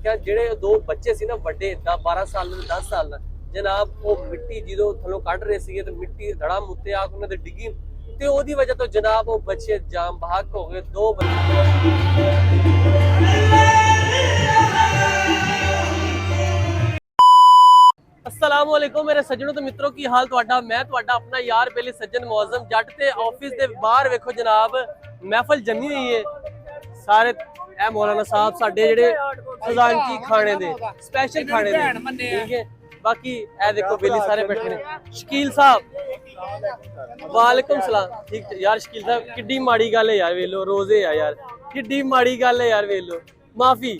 देखा ਜਿਹੜੇ ਦੋ ਬੱਚੇ ਸੀ ਨਾ ਵੱਡੇ 12 ਸਾਲ ਦੇ 10 ਸਾਲ ਦਾ ਜਨਾਬ ਉਹ ਮਿੱਟੀ ਜਦੋਂ ਥੱਲੋਂ ਕੱਢ ਰਹੇ ਸੀਗੇ ਤੇ ਮਿੱਟੀ ਧੜਾ ਮੁੱਤੇ ਆ ਉਹਨਾਂ ਦੇ ਡਿੱਗੀ ਤੇ ਉਹਦੀ ਵਜ੍ਹਾ ਤੋਂ ਜਨਾਬ ਉਹ ਬੱਚੇ ਜਾਮ ਬਹਾਕ ਹੋ ਗਏ ਦੋ अस्सलाम वालेकुम मेरे सज्जनों तो मित्रों की हाल तुहाडा मैं तुहाडा अपना यार बेली सज्जन मौजम जट ते ऑफिस दे बाहर वेखो जनाब महफल जमी हुई है सारे ए मौलाना साहब साडे जेडे खजानची खाने दे स्पेशल खाने दे ठीक है बाकी ए देखो बेली सारे बैठे ने शकील साहब वालेकुम सलाम ठीक यार शकील साहब किड्डी माड़ी गल है यार वेलो रोजे है यार किड्डी माड़ी गल है यार वेलो माफी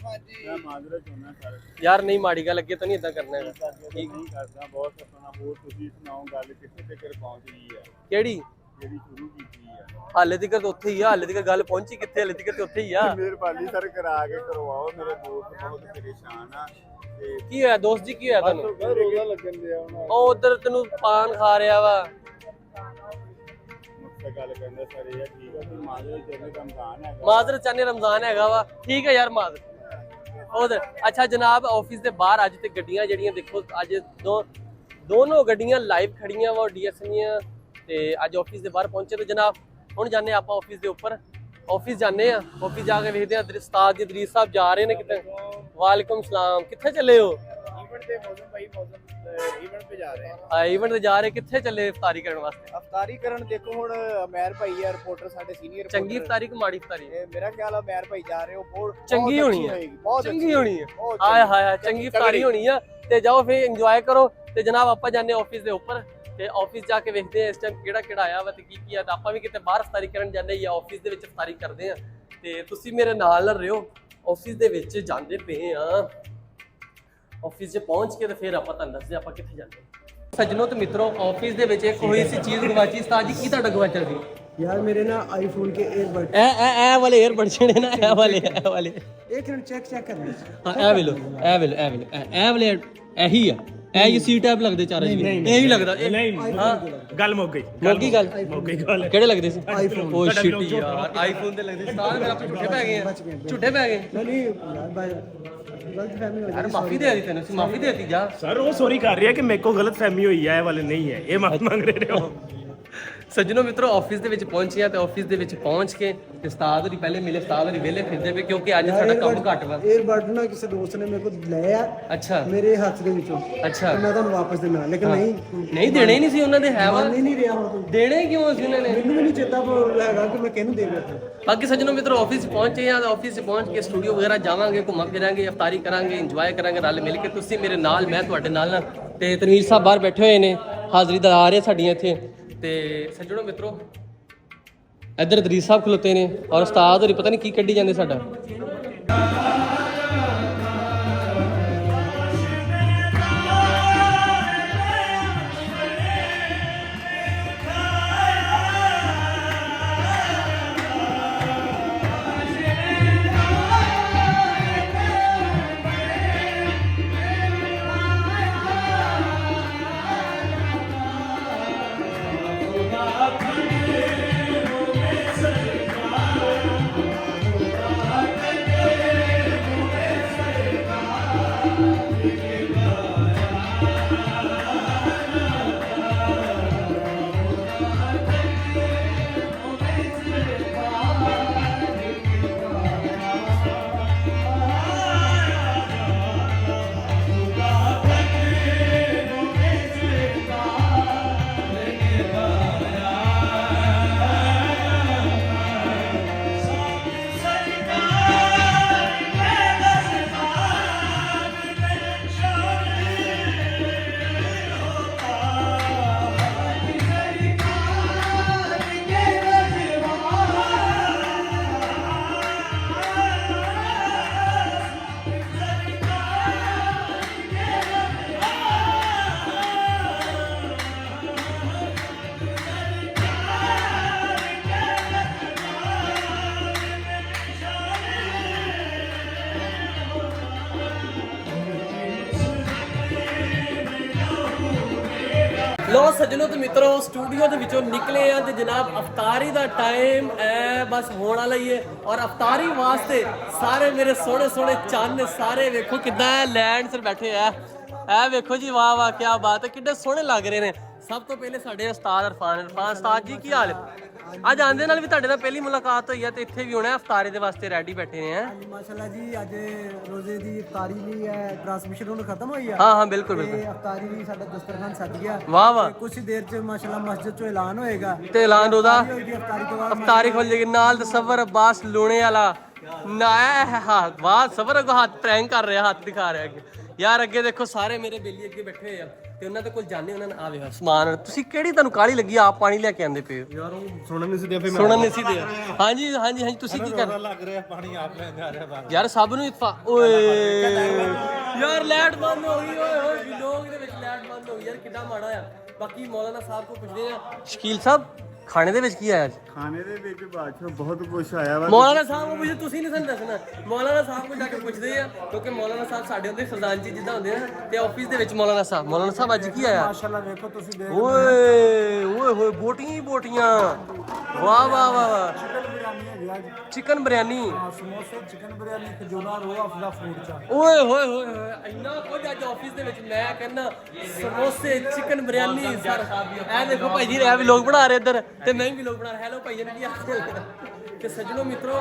यार नहीं माड़ी गल अगे तो नहीं इदा करना है ठीक नहीं करदा बहुत अपना होर तुसी सुनाओ गल किथे तक पहुंच गई है केड़ी जेडी शुरू कीती है हाले तक तो उत्थे ही है हाले तक गल पहुंची किथे हाले तक तो उत्थे ही है मेहरबानी सर करा के करवाओ मेरे दोस्त बहुत परेशान आ की होया दोस्त जी की होया तन्नू रोजा लगन दिया ओ उधर तन्नू पान खा रहा वा गल करना सर ये ठीक है कि माजरत चाहने रमजान है माजरत चाहने रमजान हैगा वा ठीक है यार माजरत उधर अच्छा जनाब ऑफिस के बाहर अज तो गड्डियां जड़ियां देखो अज दोनों गड्डियां लाइव खड़ियां वा डीएस ते अज ऑफिस के बाहर पहुंचे तो जनाब हुण जाने आप ऑफिस के उपर ऑफिस जाने ऑफिस जाके वेखते हैं उस्ताद जी दरीस साहब जा रहे हैं कितने वालेकुम सलाम कितने चले हो इवेंट पे जा रहे हैं इवेंट ते जा रहे किथे चले इफ्तारी करने वास्ते इफ्तारी करन देखो हुन अमैर भाई है रिपोर्टर साडे सीनियर चंगी इफ्तारी को माड़ी इफ्तारी मेरा ख्याल है अमैर भाई जा रहे हो बहुत चंगी होनी है बहुत चंगी होनी है हाय हाय चंगी इफ्तारी होनी है ते जाओ फिर एंजॉय करो ते जनाब आपा जाने ऑफिस दे ऊपर ते ऑफिस जाके देखते हैं इस टाइम केड़ा आया वा ते की है आपा भी किते बाहर इफ्तारी करन जाने या ऑफिस दे विच इफ्तारी करदे हैं ते तुसी मेरे नाल रहियो ऑफिस दे विच जांदे पे हां ऑफिस से पहुंच के तो फिर आप दसदे आप किथे जाते सज्जनों तो मित्रों ऑफिस दे विच एक कोई सी चीज गवाची उस्ताद जी की तुहाडा गवाचा दी यार मेरे ना आईफोन के एयरबड ए वाले एयरबड छेड़े ना ए वाले एक मिनट चेक करना हां ए वाले यही है ए ये सी टैब लगदे चार जी ए भी लगदा नहीं हां गल मुक गई गल केड़े लगदे सी आईफोन ओ शिट यार आईफोन दे लगदे उस्ताद मेरा झूठे पै गए झूठे पै गए नहीं यार भाई गलत फहमी हो यार माफी दे दी तेन माफी दे दी जा सर वो सॉरी कर रही है कि मेरे को गलत फहमी हुई है वाले नहीं है ये माफी मांग रहे हो सज्जनों मित्रों ऑफिस ਦੇ ਵਿੱਚ ਪਹੁੰਚੇ ਆ ਤੇ ਆਫਿਸ ਦੇ ਵਿੱਚ ਪਹੁੰਚ ਕੇ ਤੇ ਉਸਤਾਦ ਹੋਰੀ ਪਹਿਲੇ ਮਿਲੇ ਉਸਤਾਦ ਹੋਰੀ ਵੇਲੇ ਫਿਰਦੇ ਪਏ ਕਿਉਂਕਿ ਅੱਜ ਸਾਡਾ ਕੰਮ ਘੱਟ ਵਾ 에ਅਰਬਡ ਨਾ ਕਿਸੇ ਦੋਸਤ ਨੇ ਮੇਰੇ ਕੋਲ ਲਿਆ ਅੱਛਾ ਮੇਰੇ ਹੱਥ ਦੇ ਵਿੱਚੋਂ ਅੱਛਾ ਮੈਂ ਤੁਹਾਨੂੰ ਵਾਪਸ ਦੇਣਾ ਲੇਕਿਨ ਨਹੀਂ ਦੇਣੇ ਹੀ ਨਹੀਂ ਸੀ ਉਹਨਾਂ ਦੇ ਹੈ ਵਾ ਨਹੀਂ ਰਿਹਾ ਹੁਣ ਦੇਣੇ ਕਿਉਂ ਸੀ ਉਹਨਾਂ ਨੇ ਮੈਨੂੰ ਵੀ ਨਹੀਂ ਚੇਤਾ ਹੈਗਾ ਕਿ ਮੈਂ ਕਿਹਨੂੰ ਦੇ ਰਿਹਾ ਬਾਕੀ ਸੱਜਣੋ ਮਿੱਤਰੋ ਆਫਿਸ ਪਹੁੰਚੇ ਆ ਤੇ ਆਫਿਸ ਪਹੁੰਚ ਕੇ ਸਟੂਡੀਓ ਵਗੈਰਾ ਜਾਵਾਂਗੇ ਘੁੰਮਾਂ ਫਿਰਾਂਗੇ ਇਫਤਾਰੀ ਕਰਾਂਗੇ ਇੰਜੋਏ ਕਰਾਂਗੇ ਰਲ ਮਿਲ ਕੇ ਤੁਸੀਂ ਮੇਰੇ ਨਾਲ ਮੈਂ ਤੁਹਾਡੇ ਨਾਲ ਤੇ ਤਨਵੀਰ ਸਾਹਿਬ ਬਾਹਰ ਬੈਠੇ ਹੋਏ ਨੇ ਹਾਜ਼ਰੀ ਦਾ ਆ ਰਹੇ ਸਾਡੀਆਂ ਇੱਥੇ ਤੇ ਸੱਜਣੋ ਮਿੱਤਰੋ ਇੱਧਰ ਦਰੀਸ ਸਾਹਿਬ ਖਲੋਤੇ ਨੇ ਔਰ ਉਸਤਾਦ ਹੋਰੀ ਪਤਾ ਨਹੀਂ ਕੀ ਕੱਢੀ ਜਾਂਦੇ ਸਾਡਾ ਲੋ ਸੱਜਣੋ ਤੇ ਮਿੱਤਰੋ ਸਟੂਡੀਓ ਦੇ ਵਿੱਚੋਂ ਨਿਕਲੇ ਆ ਤੇ ਜਨਾਬ ਅਫਤਾਰੀ ਦਾ ਟਾਈਮ ਐ ਬਸ ਹੋਣ ਵਾਲਾ ਹੀ ਹੈ ਔਰ ਅਫਤਾਰੀ ਵਾਸਤੇ ਸਾਰੇ ਮੇਰੇ ਸੋਹਣੇ ਸੋਹਣੇ ਚੰਨ ਸਾਰੇ ਵੇਖੋ ਕਿੱਦਾਂ ਲੈਂਡ ਸਰ ਬੈਠੇ ਆ ਐ ਵੇਖੋ ਜੀ ਵਾਹ ਵਾਹ ਕੀ ਬਾਤ ਹੈ ਕਿੱਡੇ ਸੋਹਣੇ ਲੱਗ ਰਹੇ ਨੇ। ਸਭ ਤੋਂ ਪਹਿਲੇ ਸਾਡੇ ਉਸਤਾਦ ਇਰਫਾਨ ਉਸਤਾਦ ਜੀ ਕੀ ਹਾਲ ਹੈ? ਅੱਜ ਆਂਦੇ ਨਾਲ ਵੀ ਤੁਹਾਡੇ ਨਾਲ ਪਹਿਲੀ ਮੁਲਾਕਾਤ ਹੋਈ ਹੈ ਤੇ ਇੱਥੇ ਵੀ ਹੋਣਾ ਅਫਤਾਰੀ ਦੇ ਵਾਸਤੇ ਰੈਡੀ ਬੈਠੇ ਨੇ ਮਾਸ਼ਾਅੱਲਾ ਜੀ ਅੱਜ ਰੋਜ਼ੇ ਦੀ ਇਫਤਾਰੀ ਲਈ ਹੈ ਟ੍ਰਾਂਸਮਿਸ਼ਨ ਹੁਣ ਖਤਮ ਹੋਈ ਆ। ਹਾਂ ਹਾਂ ਬਿਲਕੁਲ ਤੇ ਬਿਲਕੁਲ ਇਫਤਾਰੀ ਵੀ ਸਾਡਾ ਦਸਤਰਖਾਨ ਸੱਜ ਗਿਆ। ਵਾਹ ਵਾਹ ਕੁਝ ਦੇਰ ਚ ਮਾਸ਼ਾਅੱਲਾ ਮਸਜਿਦ ਚੋਂ ਐਲਾਨ ਹੋਏਗਾ ਤੇ ਐਲਾਨ ਉਹਦਾ ਇਫਤਾਰੀ ਤੋਂ ਬਾਅਦ ਅਫਤਾਰੀ ਖੁੱਲ ਜਾਏਗੀ ਨਾਲ ਤਸਵਰ ਅब्बास ਲੂਣੇ ਵਾਲਾ ਨਾ ਹਾਂ ਵਾਹ ਸਬਰ ਅਗੋ ਹੱਥ ਪ੍ਰੈਂਕ ਕਰ ਰਿਹਾ ਹੱਥ ਦਿਖਾ ਰਿਹਾ ਅੱਗੇ ਯਾਰ ਅੱਗੇ ਦੇਖੋ ਸਾਰੇ ਮੇਰੇ ਬੇਲੀ ਅੱਗੇ ਬੈਠੇ ਹੋਏ ਆ ਤੇ ਉਹਨਾਂ ਦੇ ਕੋਲ ਜਾਣੇ ਉਹਨਾਂ ਨੇ ਆਵੇ ਸਮਾਨ ਤੁਸੀਂ ਕਿਹੜੀ ਤੁਹਾਨੂੰ ਕਾਲੀ ਲੱਗੀ ਆਪ ਪਾਣੀ ਲੈ ਕੇ ਆਂਦੇ ਪਏ ਯਾਰ ਉਹ ਸੁਣਨ ਨਹੀਂ ਸੀ ਦਿਆ, ਫਿਰ ਮੈਂ ਸੁਣਨ ਨਹੀਂ ਸੀ ਦੇ ਹਾਂਜੀ ਹਾਂਜੀ ਹਾਂਜੀ ਤੁਸੀਂ ਕੀ ਕਰ ਲੱਗ ਰਿਹਾ ਪਾਣੀ ਆਪ ਲੈਂਦੇ ਆ ਰਿਹਾ ਬਾਹਰ। ਯਾਰ ਸਭ ਨੂੰ ਓਏ ਯਾਰ ਲਾਈਟ ਬੰਦ ਹੋ ਗਈ ਓਏ ਹੋਏ ਲੋਕ ਦੇ ਵਿੱਚ ਲਾਈਟ ਬੰਦ ਹੋ ਗਈ ਯਾਰ ਕਿੱਦਾਂ ਮਾੜਾ ਆ। ਬਾਕੀ ਮੌਲਾਨਾ ਸਾਹਿਬ ਕੋਲ ਪੁੱਛਦੇ ਆ ਸ਼ਕੀਲ ਸਾਹਿਬ ਖਾਣੇ ਦੇ ਵਿੱਚ ਕੀ ਆਇਆ ਅੱਜ? ਖਾਣੇ ਦੇ ਵਿੱਚ ਬਾਦਸ਼ਾਹ ਬਹੁਤ ਕੁਝ ਆਇਆ ਵਾ। ਮੌਲਾਨਾ ਸਾਹਿਬ ਨੂੰ ਪੁੱਛੋ ਤੁਸੀਂ ਨਹੀਂ ਸਾਨੂੰ ਦੱਸਣਾ ਮੌਲਾਨਾ ਸਾਹਿਬ ਕੋਲ ਜਾ ਕੇ ਪੁੱਛਦੇ ਆ ਕਿਉਂਕਿ ਮੌਲਾਨਾ ਸਾਹਿਬ ਸਾਡੇ ਹੁੰਦੇ ਖਜ਼ਾਨਚੀ ਜਿੱਦਾਂ ਹੁੰਦੇ ਆ ਤੇ ਆਫਿਸ ਦੇ ਵਿੱਚ ਮੌਲਾਨਾ ਸਾਹਿਬ ਅੱਜ ਕੀ ਆਇਆ? ਮਾਸ਼ਾਅੱਲਾ ਵੇਖੋ ਤੁਸੀਂ ਦੇਖ ਓਏ ਓਏ ਹੋਏ ਬੋਟੀਆਂ ਹੀ ਬੋਟੀਆਂ ਵਾਹ ਵਾਹ ਵਾਹ ਚਿਕਨ ਬਿਰਿਆਨੀ ਹੈਗੀ ਅੱਜ ਚਿਕਨ ਬਿਰਿਆਨੀ ਸਮੋਸੇ ਚਿਕਨ ਬਿਰਿਆਨੀ ਖਜੂਰਾ ਰੋ ਅਫਜ਼ਾ ਫੂਡ ਚਾ ਓਏ ਹੋਏ ਹੋਏ ਹੋਏ ਇੰਨਾ ਕੁਝ ਅੱਜ ਆਫਿਸ ਦੇ ਵਿੱਚ ਮੈਂ ਕਹਿੰਦਾ ਸਮੋਸੇ ਚਿਕਨ ਬਿਰਿਆਨੀ ਸਰ ਇਹ ਦੇਖੋ ਭਾਈ ਜੀ ਇਹ ਵੀ ਲੋਕ ਬਣਾ ਰਹੇ ਇੱਧਰ ਤੇ ਮੈਂ ਵੀ ਲੋਕ ਬਣਾ ਰਿਹਾ ਹੈਲੋ ਭਾਈ ਜੀ ਕੀ ਹਾਲ ਤੇ ਸੱਜਣੋ ਮਿੱਤਰੋ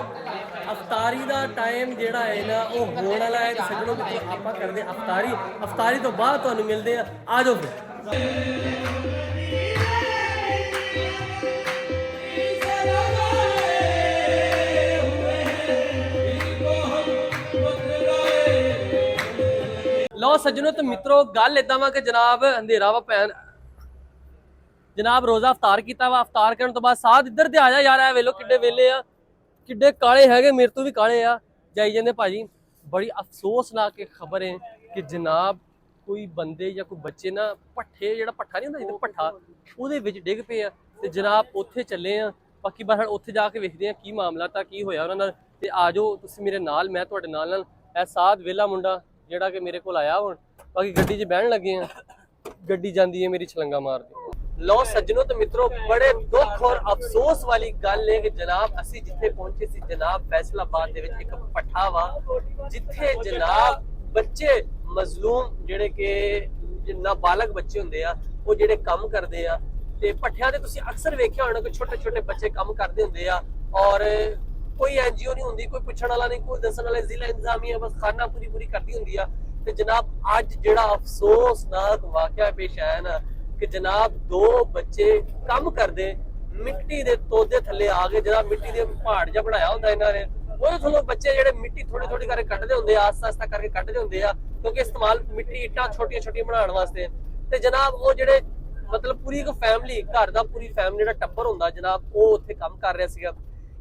ਅਫਤਾਰੀ ਦਾ ਟਾਈਮ ਜਿਹੜਾ ਹੈ ਨਾ ਉਹ ਹੋਣ ਵਾਲਾ ਹੈ ਤੇ ਸੱਜਣੋ ਮਿੱਤਰੋ ਆਪਾਂ ਕਰਦੇ ਅਫਤਾਰੀ ਤੋਂ ਬਾਅਦ ਤੁਹਾਨੂੰ ਮਿਲਦੇ ਆ ਜਾਓ ਫਿਰ। ਲੋ ਸੱਜਣੋ ਤੇ ਮਿੱਤਰੋ ਗੱਲ ਇਦਾਂ ਵਾ ਕਿ ਜਨਾਬ ਅੰਧੇਰਾ ਵਾ ਭੈਣ ਜਨਾਬ ਰੋਜ਼ਾ ਅਫਤਾਰ ਕੀਤਾ ਵਾ ਅਫਤਾਰ ਕਰਨ ਤੋਂ ਬਾਅਦ ਸਾਧ ਇੱਧਰ ਤੇ ਆ ਜਾ ਯਾਰ ਇਹ ਵੇਲੋ ਕਿੱਡੇ ਵੇਲੇ ਆ ਕਿੱਡੇ ਕਾਲੇ ਹੈਗੇ ਮੇਰੇ ਤੋਂ ਵੀ ਕਾਲੇ ਆ ਜਾਈ ਜਾਂਦੇ ਭਾਜੀ। ਬੜੀ ਅਫਸੋਸਨਾਕ ਖਬਰ ਹੈ ਕਿ ਜਨਾਬ ਕੋਈ ਬੰਦੇ ਜਾਂ ਕੋਈ ਬੱਚੇ ਨਾ ਭੱਠੇ ਜਿਹੜਾ ਭੱਠਾ ਨਹੀਂ ਹੁੰਦਾ ਜਿੱਥੇ ਭੱਠਾ ਉਹਦੇ ਵਿੱਚ ਡਿੱਗ ਪਏ ਆ ਤੇ ਜਨਾਬ ਉੱਥੇ ਚੱਲੇ ਆ। ਬਾਕੀ ਬਸ ਉੱਥੇ ਜਾ ਕੇ ਵੇਖਦੇ ਆ ਕੀ ਮਾਮਲਾ ਤਾਂ ਕੀ ਹੋਇਆ ਉਹਨਾਂ ਨਾਲ ਤੇ ਆ ਜਾਓ ਤੁਸੀਂ ਮੇਰੇ ਨਾਲ ਮੈਂ ਤੁਹਾਡੇ ਨਾਲ ਇਹ ਸਾਧ ਵੇਲਾ ਮੁੰਡਾ ਜਿਹੜਾ ਕਿ ਮੇਰੇ ਕੋਲ ਆਇਆ ਹੁਣ ਬਾਕੀ ਗੱਡੀ 'ਚ ਬਹਿਣ ਲੱਗੇ ਆ ਗੱਡੀ ਜਾਂਦੀ ਹੈ ਮੇਰੀ ਛਲੰਗਾ ਮਾਰਦੀ। ਲੋ ਸੱਜਣੋ ਤੇ ਮਿੱਤਰੋ ਬੜੇ ਦੁੱਖ ਔਰ ਅਫਸੋਸ ਵਾਲੀ ਗੱਲ ਹੈ ਕਿ ਜਨਾਬ ਅਸੀਂ ਜਿੱਥੇ ਪਹੁੰਚੇ ਸੀ ਜਨਾਬ ਫੈਸਲਾਬਾਦ ਦੇ ਵਿੱਚ ਇੱਕ ਭੱਠਾ ਵਾ ਜਿੱਥੇ ਜਨਾਬ ਬੱਚੇ ਮਜ਼ਲੂਮ ਜਿਹੜੇ ਕਿ ਨਾਬਾਲਗ ਬੱਚੇ ਹੁੰਦੇ ਆ ਉਹ ਜਿਹੜੇ ਕੰਮ ਕਰਦੇ ਆ ਤੇ ਭੱਠਿਆਂ ਤੇ ਤੁਸੀਂ ਅਕਸਰ ਵੇਖਿਆ ਹੋਣਾ ਕਿ ਛੋਟੇ ਛੋਟੇ ਬੱਚੇ ਕੰਮ ਕਰਦੇ ਹੁੰਦੇ ਆ ਔਰ ਕੋਈ ਐਨਜੀਓ ਨਹੀਂ ਹੁੰਦੀ ਕੋਈ ਪੁੱਛਣ ਵਾਲਾ ਨਹੀਂ ਕੋਈ ਦੱਸਣ ਵਾਲਾ ਜ਼ਿਲ੍ਹਾ ਇੰਤਜ਼ਾਮੀਆ ਬਸ ਖਾਨਾ ਪੂਰੀ ਕਰਦੀ ਹੁੰਦੀ ਆ। ਤੇ ਜਨਾਬ ਅੱਜ ਜਿਹੜਾ ਅਫਸੋਸਨਾਕ ਵਾਕਿਆ ਪੇਸ਼ ਆਇਆ ਨਾ ਕਿ ਜਨਾਬ ਦੋ ਬੱਚੇ ਕੰਮ ਕਰਦੇ ਮਿੱਟੀ ਦੇ ਤੋਦੇ ਥੱਲੇ ਆ ਗਏ ਜਿਹੜਾ ਮਿੱਟੀ ਦੇ ਪਹਾੜ ਜਿਹਾ ਬਣਾਇਆ ਹੁੰਦਾ ਇਹਨਾਂ ਨੇ ਉਹਦੇ ਥੱਲੋਂ ਬੱਚੇ ਜਿਹੜੇ ਮਿੱਟੀ ਥੋੜੀ ਥੋੜੀ ਕਰਕੇ ਕੱਢਦੇ ਹੁੰਦੇ ਆ ਆਸਤਾ ਕਰਕੇ ਕੱਢਦੇ ਹੁੰਦੇ ਆ ਕਿਉਂਕਿ ਇਸਤੇਮਾਲ ਮਿੱਟੀ ਇੱਟਾਂ ਛੋਟੀਆਂ ਛੋਟੀਆਂ ਬਣਾਉਣ ਵਾਸਤੇ। ਤੇ ਜਨਾਬ ਉਹ ਜਿਹੜੇ ਮਤਲਬ ਪੂਰੀ ਇੱਕ ਫੈਮਿਲੀ ਘਰ ਦਾ ਪੂਰੀ ਫੈਮਿਲੀ ਜਿਹੜਾ ਟੱਬਰ ਹੁੰਦਾ ਜਨਾਬ ਉਹ ਉੱਥੇ ਕੰਮ ਕਰ ਰਿਹਾ ਸੀਗਾ।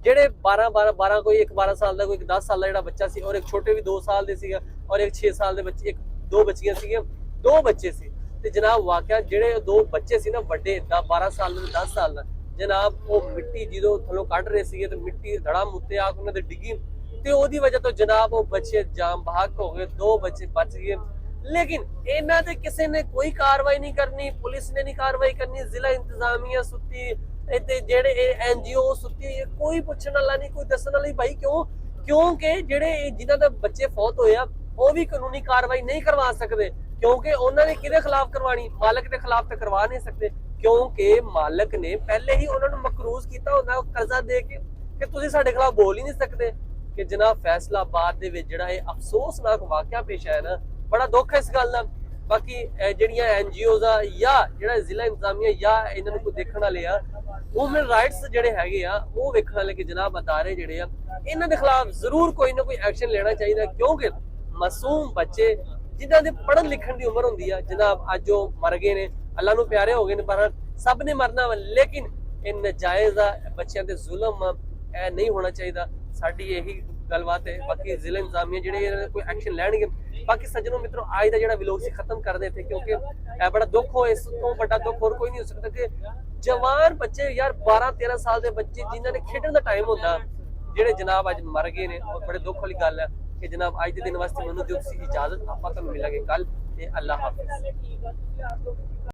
ਜਿਹੜੇ 12 ਕੋਈ ਇੱਕ 12 ਸਾਲ ਦਾ ਕੋਈ 10 ਸਾਲ ਦਾ ਜਿਹੜਾ ਬੱਚਾ ਸੀ ਔਰ ਇੱਕ ਛੋਟੇ ਵੀ 2 ਸਾਲ ਦੇ ਸੀਗਾ ਔਰ ਇੱਕ 6 ਸਾਲ ਦੇ ਬੱਚੇ ਦੋ ਬੱਚੀਆਂ ਸੀਗੀਆਂ ਦੋ ਬੱਚੇ ਸੀ। ਤੇ ਜਨਾਬ ਵਾਕਿਆ ਜਿਹੜੇ ਦੋ ਬੱਚੇ ਸੀ ਨਾ ਵੱਡੇ 12 ਸਾਲ ਦੇ 10 ਸਾਲ ਦਾ ਜਨਾਬ ਉਹ ਮਿੱਟੀ ਜਦੋਂ ਥੱਲੋਂ ਕੱਢ ਰਹੇ ਸੀਗੇ ਤੇ ਮਿੱਟੀ ਧੜਾਮ ਉੱਤੇ ਆ ਕੇ ਉਹਨਾਂ ਦੇ ਡਿੱਗੀ ਤੇ ਉਹਦੀ ਵਜ੍ਹਾ ਤੋਂ ਜਨਾਬ ਉਹ ਬੱਚੇ ਜਾਮ ਬਹਾਕ ਹੋ ਗਏ ਦੋ ਬੱਚੇ ਬਚ ਗਏ। ਲੇਕਿਨ ਇਹਨਾਂ ਤੇ ਕਿਸੇ ਨੇ ਕੋਈ ਕਾਰਵਾਈ ਨਹੀਂ ਕਰਨੀ ਪੁਲਿਸ ਨੇ ਨਹੀਂ ਕਾਰਵਾਈ ਕਰਨੀ ਜ਼ਿਲ੍ਹਾ ਇੰਤਜ਼ਾਮੀਆ ਸੁੱਤੀ ਤੇ ਜਿਹੜੇ ਐਨਜੀਓ ਸੁੱਤੀ ਕੋਈ ਪੁੱਛਣ ਵਾਲਾ ਨਹੀਂ ਕੋਈ ਦੱਸਣ ਵਾਲਾ ਨਹੀਂ ਭਾਈ ਕਿਉਂਕਿ ਜਿਹੜੇ ਜਿਨ੍ਹਾਂ ਦੇ ਬੱਚੇ ਫੌਤ ਹੋਏ ਆ ਉਹ ਵੀ ਕਾਨੂੰਨੀ ਕਾਰਵਾਈ ਨਹੀਂ ਕਰਵਾ ਸਕਦੇ ਕਿਉਂਕਿ ਉਹਨਾਂ ਨੇ ਕਿਹਦੇ ਖਿਲਾਫ ਕਰਵਾਣੀ ਮਾਲਕ ਦੇ ਖਿਲਾਫ ਤਾਂ ਕਰਵਾ ਨਹੀਂ ਸਕਦੇ ਕਿਉਂਕਿ ਮਾਲਕ ਨੇ ਪਹਿਲੇ ਹੀ ਉਹਨਾਂ ਨੂੰ ਮਕਰੂਜ਼ ਕੀਤਾ ਹੁੰਦਾ ਕਰਜ਼ਾ ਦੇ ਕੇ ਕਿ ਤੁਸੀਂ ਸਾਡੇ ਖਿਲਾਫ ਬੋਲ ਹੀ ਨਹੀਂ ਸਕਦੇ। ਕਿ ਜਨਾਬ ਫੈਸਲਾਬਾਦ ਦੇ ਵਿੱਚ ਜਿਹੜਾ ਇਹ ਅਫਸੋਸਨਾਕ ਵਾਕਿਆ ਪੇਸ਼ ਆਇਆ ਨਾ ਬੜਾ ਦੁੱਖ ਹੈ ਇਸ ਗੱਲ ਦਾ। ਬਾਕੀ ਜਿਹੜੀਆਂ ਐਨਜੀਓਜ਼ ਆ ਜਾਂ ਜਿਹੜਾ ਜ਼ਿਲ੍ਹਾ ਇੰਤਜ਼ਾਮੀਆ ਜਾਂ ਇਹਨਾਂ ਨੂੰ ਕੋਈ ਦੇਖਣ ਵਾਲੇ ਆ ਹਿਊਮਨ ਰਾਈਟਸ ਜਿਹੜੇ ਹੈਗੇ ਆ ਉਹ ਵੇਖਣ ਵਾਲੇ ਕਿ ਜਨਾਬ ਅਦਾਰੇ ਜਿਹੜੇ ਆ ਇਹਨਾਂ ਦੇ ਖਿਲਾਫ ਜ਼ਰੂਰ ਕੋਈ ਨਾ ਕੋਈ ਐਕਸ਼ਨ ਲੈਣਾ ਚਾਹੀਦਾ ਕਿਉਂਕਿ ਮਾਸੂਮ ਬੱਚੇ ਜਿਨ੍ਹਾਂ ਦੇ ਪੜ੍ਹਨ ਲਿਖਣ ਦੀ ਉਮਰ ਹੁੰਦੀ ਆ ਜਨਾਬ ਅੱਜ ਉਹ ਮਰ ਗਏ ਨੇ ਅੱਲਾ ਨੂੰ ਪਿਆਰੇ ਹੋ ਗਏ ਨੇ ਪਰ ਸਭ ਨੇ ਮਰਨਾ ਵਾ ਲੇਕਿਨ ਇਹ ਨਜਾਇਜ਼ ਆ ਬੱਚਿਆਂ ਤੇ ਜ਼ੁਲਮ ਇਹ ਨਹੀਂ ਹੋਣਾ ਚਾਹੀਦਾ। ਸਾਡੀ ਇਹੀ ਗੱਲਬਾਤ ਹੈ। ਬਾਕੀ ਜ਼ਿਲ੍ਹਾ ਇੰਤਜ਼ਾਮੀਆ ਜਿਹੜੇ ਕੋਈ ਐਕਸ਼ਨ ਲੈਣਗੇ। ਬਾਕੀ ਸੱਜਣੋ ਮਿੱਤਰੋ ਅੱਜ ਦਾ ਜਿਹੜਾ ਵਲੌਗ ਸੀ ਖਤਮ ਕਰਦੇ ਥੇ ਕਿਉਂਕਿ ਇਹ ਬੜਾ ਦੁੱਖ ਹੋ ਇਸ ਤੋਂ ਵੱਡਾ ਦੁੱਖ ਹੋਰ ਕੋਈ ਨਹੀਂ ਹੋ ਸਕਦਾ ਕਿ ਜਵਾਨ ਬੱਚੇ ਯਾਰ 12-13 ਸਾਲ ਦੇ ਬੱਚੇ ਜਿਨ੍ਹਾਂ ਨੇ ਖੇਡਣ ਦਾ ਟਾਈਮ ਹੁੰਦਾ ਜਿਹੜੇ ਜਨਾਬ ਅੱਜ ਮਰ ਗਏ ਨੇ ਔਰ ਬੜੇ ਦੁੱਖ ਵਾਲੀ ਗੱਲ ਹੈ ਕਿ ਜਨਾਬ ਅੱਜ ਦੇ ਦਿਨ ਵਾਸਤੇ ਮੈਨੂੰ ਦਿਓ ਤੁਸੀਂ ਇਜਾਜ਼ਤ ਆਪਾਂ ਤੁਹਾਨੂੰ ਮਿਲਾਂਗੇ ਕੱਲ ਤੇ ਅੱਲਾ ਹਾਫਿਜ਼।